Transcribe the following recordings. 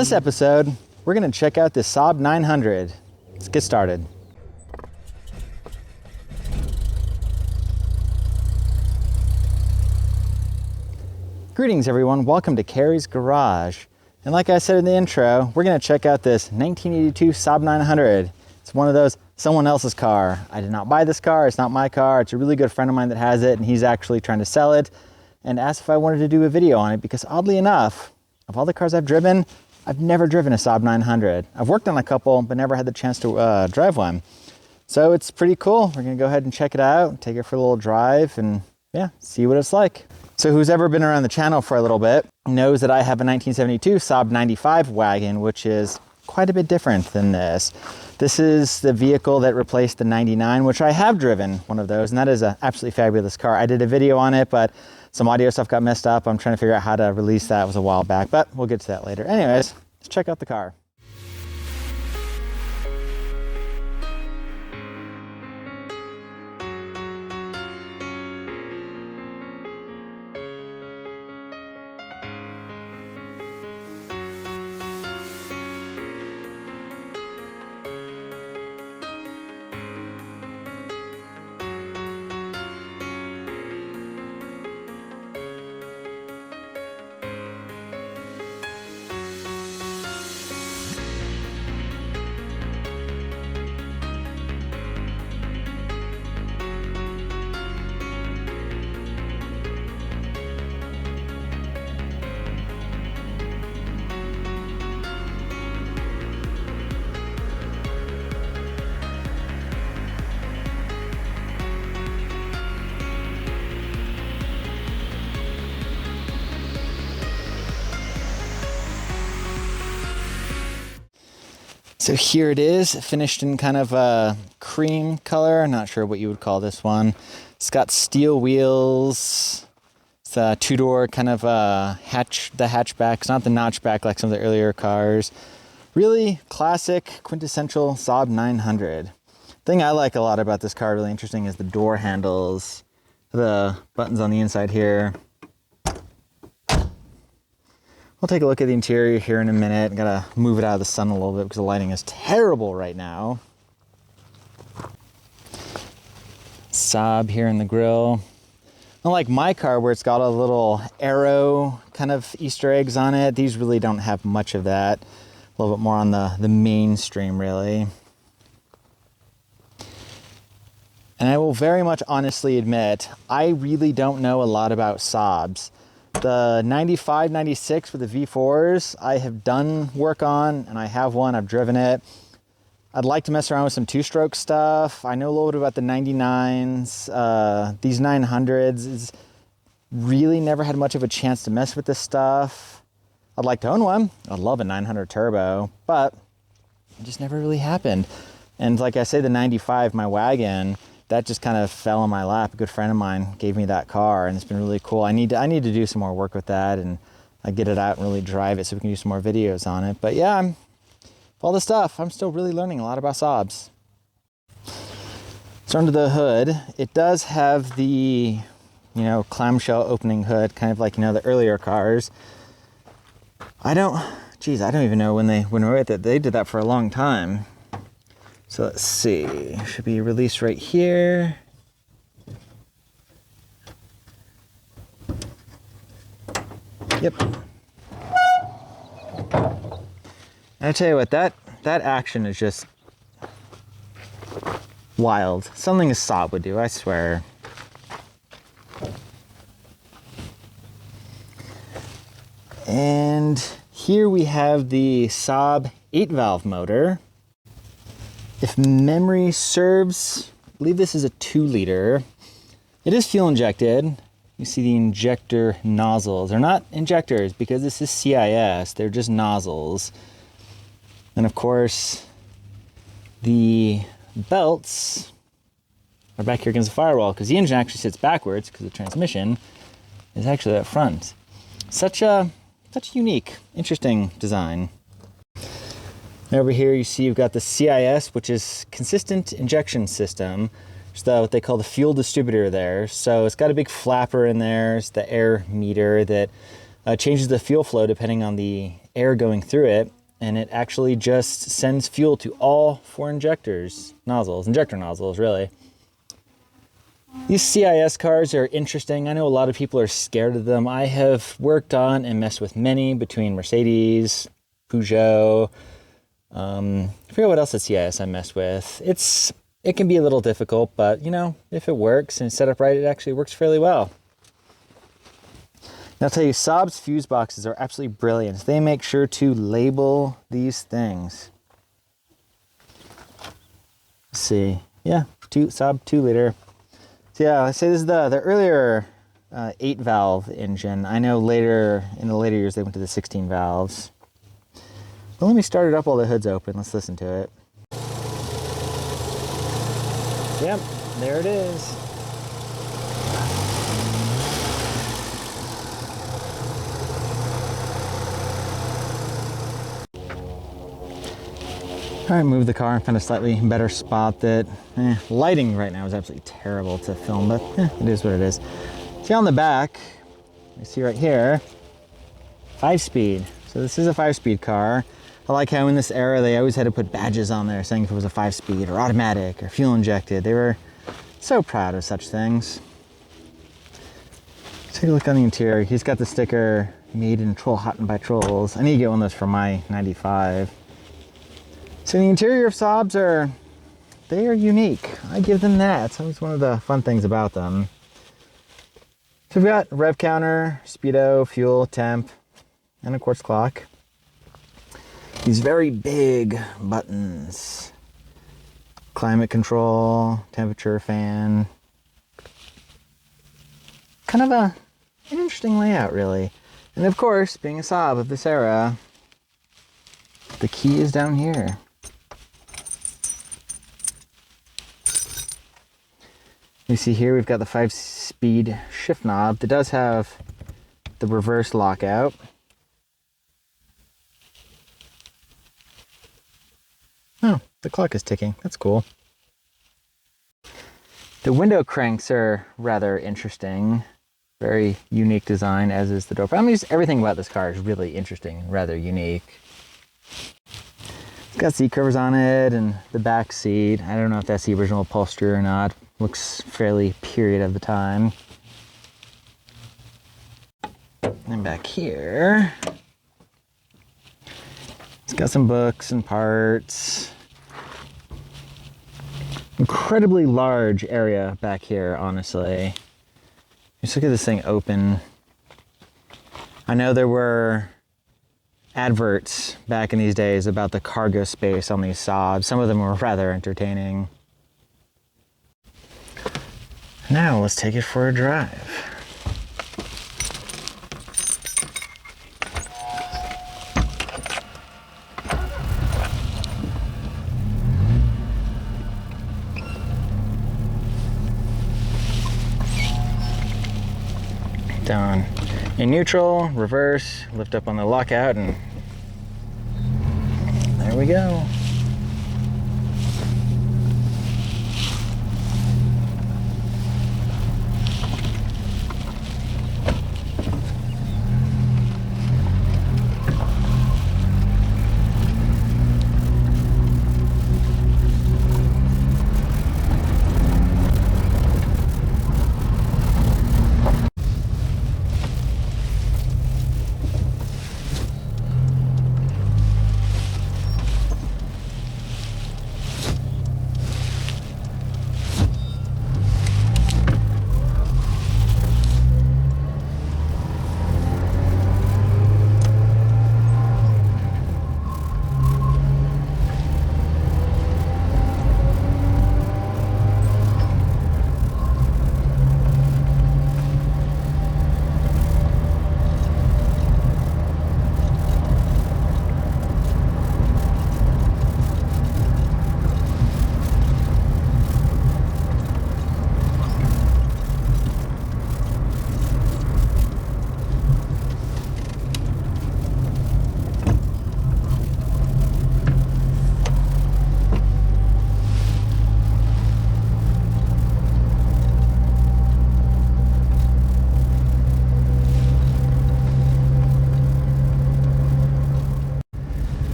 this episode, we're going to check out this Saab 900. Let's get started. Greetings everyone, welcome to Carrie's Garage. And like I said in the intro, we're going to check out this 1982 Saab 900. It's one of those someone else's car. I did not buy this car, it's not my car. It's a really good friend of mine that has it and he's actually trying to sell it and asked if I wanted to do a video on it because oddly enough, of all the cars I've driven, I've never driven a Saab 900. I've worked on a couple, but never had the chance to drive one. So it's pretty cool. We're gonna go ahead and check it out, take it for a little drive and yeah, see what it's like. So who's ever been around the channel for a little bit knows that I have a 1972 Saab 95 wagon, which is quite a bit different than this. This is the vehicle that replaced the 99, which I have driven one of those, and that is an absolutely fabulous car. I did a video on it, but some audio stuff got messed up. I'm trying to figure out how to release that. It was a while back, but we'll get to that later. Anyways, let's check out the car. So here it is, finished in kind of a cream color. Not sure what you would call this one. It's got steel wheels. It's a two-door kind of the hatchback. It's not the notchback like some of the earlier cars. Really classic, quintessential Saab 900. Thing I like a lot about this car, really interesting, is the door handles. The buttons on the inside here. We'll take a look at the interior here in a minute. Gotta move it out of the sun a little bit because the lighting is terrible right now. Saab here in the grille. Unlike my car where it's got a little arrow kind of Easter eggs on it, these really don't have much of that. A little bit more on the mainstream really. And I will very much honestly admit, I really don't know a lot about Saabs. The 95, 96 with the V4s, I have done work on, and I have one, I've driven it. I'd like to mess around with some two-stroke stuff. I know a little bit about the 99s. These 900s is really never had much of a chance to mess with this stuff. I'd like to own one. I'd love a 900 turbo, but it just never really happened. And like I say, the 95, my wagon, that just kind of fell in my lap. A good friend of mine gave me that car and it's been really cool. I need to do some more work with that and get it out and really drive it so we can do some more videos on it. But yeah, with all this stuff, I'm still really learning a lot about Saabs. So under the hood, it does have the, clamshell opening hood, kind of like, the earlier cars. I don't even know when they wrote that. They did that for a long time. So let's see, should be released right here. Yep. And I tell you what, that action is just wild. Something a Saab would do, I swear. And here we have the Saab 8-valve motor. If memory serves, I believe this is a 2-liter. It is fuel injected. You see the injector nozzles. They're not injectors because this is CIS. They're just nozzles. And of course, the belts are back here against the firewall because the engine actually sits backwards because the transmission is actually up front. Such a unique, interesting design. And over here you see you've got the CIS, which is consistent injection system. It's what they call the fuel distributor there. So it's got a big flapper in there. It's the air meter that changes the fuel flow depending on the air going through it, and it actually just sends fuel to all 4 injector nozzles really. These CIS cars are interesting. I know a lot of people are scared of them. I have worked on and messed with many between Mercedes, Peugeot, I forget what else at CIS I messed with. It can be a little difficult, but you know, if it works and it's set up right, it actually works fairly well. Now I'll tell you, Saab's fuse boxes are absolutely brilliant. They make sure to label these things. Let's see, yeah, Saab 2 liter. So yeah, I say this is the earlier 8 valve engine. I know in the later years they went to the 16 valves. But let me start it up while the hood's open. Let's listen to it. Yep, there it is. All right, move the car and find a slightly better spot that, lighting right now is absolutely terrible to film, but it is what it is. See on the back, you see right here, 5-speed. So this is a 5-speed car. I like how in this era they always had to put badges on there saying if it was a 5-speed or automatic or fuel injected. They were so proud of such things. Take a look on the interior. He's got the sticker made in Troll Hot and by Trolls. I need to get one of those for my 95. So the interior of Saabs they are unique. I give them that. It's always one of the fun things about them. So we've got rev counter, speedo, fuel, temp, and a quartz clock. These very big buttons. Climate control, temperature fan. Kind of an interesting layout, really. And of course, being a Saab of this era, the key is down here. You see here we've got the 5-speed shift knob that does have the reverse lockout. Oh, the clock is ticking. That's cool. The window cranks are rather interesting. Very unique design, as is the door. I mean, just everything about this car is really interesting and rather unique. It's got seat covers on it and the back seat. I don't know if that's the original upholstery or not. Looks fairly period of the time. And back here, it's got some books and parts. Incredibly large area back here, honestly. Just look at this thing open. I know there were adverts back in these days about the cargo space on these Saabs. Some of them were rather entertaining. Now let's take it for a drive. Down in neutral, reverse, lift up on the lockout, and there we go.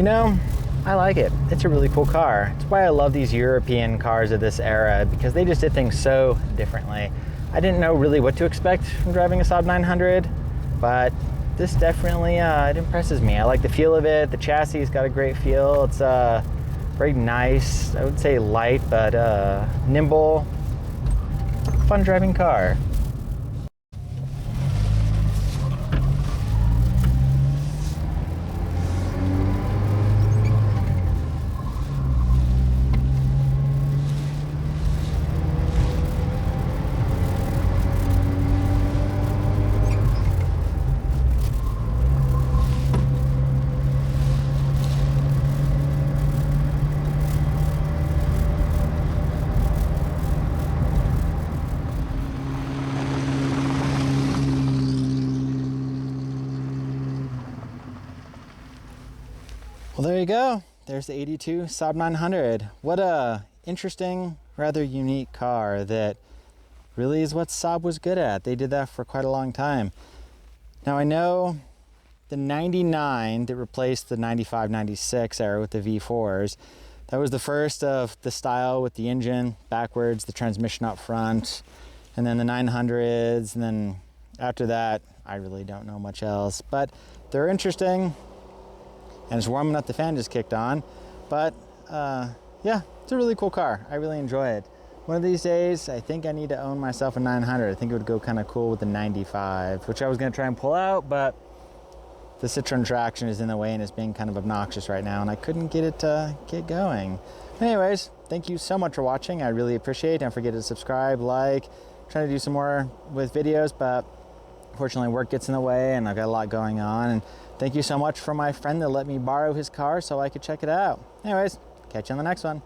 know, I like it. It's a really cool car. It's why I love these European cars of this era, because they just did things so differently. I didn't know really what to expect from driving a Saab 900, but this definitely it impresses me. I like the feel of it. The chassis has got a great feel. It's very nice. I would say light, but nimble. Fun driving car. Well, there you go. There's the 82 Saab 900. What a interesting, rather unique car that really is what Saab was good at. They did that for quite a long time. Now I know the 99 that replaced the 95, 96 era with the V4s, that was the first of the style with the engine backwards, the transmission up front, and then the 900s, and then after that, I really don't know much else. But they're interesting. And it's warm enough, the fan just kicked on. But yeah, it's a really cool car. I really enjoy it. One of these days, I think I need to own myself a 900. I think it would go kind of cool with the 95, which I was gonna try and pull out, but the Citroen traction is in the way and it's being kind of obnoxious right now, and I couldn't get it to get going. Anyways, thank you so much for watching. I really appreciate it. Don't forget to subscribe, like. I'm trying to do some more with videos, but unfortunately work gets in the way and I've got a lot going on. And thank you so much for my friend that let me borrow his car so I could check it out. Anyways, catch you on the next one.